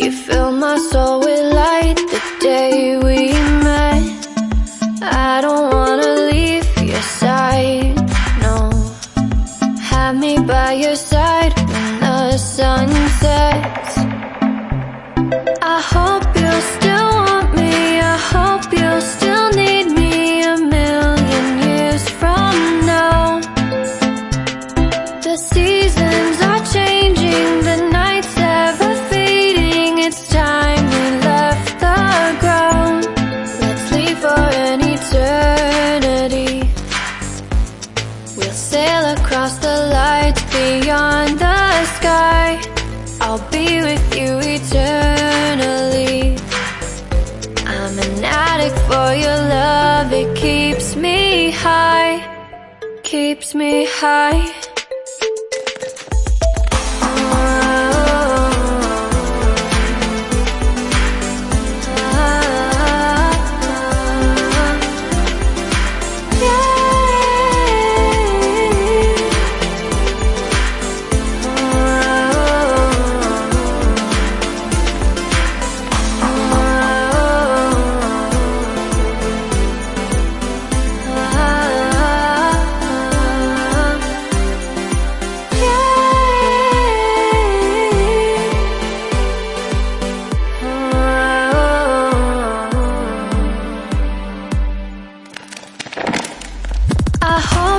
You fill my soul with light the day we met. I don't wanna leave your side, no. Have me by your side when the sun sets. I hope you'll still want me, I hope you'll still need me 1,000,000 years from now. The seasons are changing, the nights ever fading. It's time we left the ground. Let's leave for an eternity. We'll sail across the lights beyond the sky. I'll be with you eternally. I'm an addict for your love, it keeps me high, keeps me high. I hope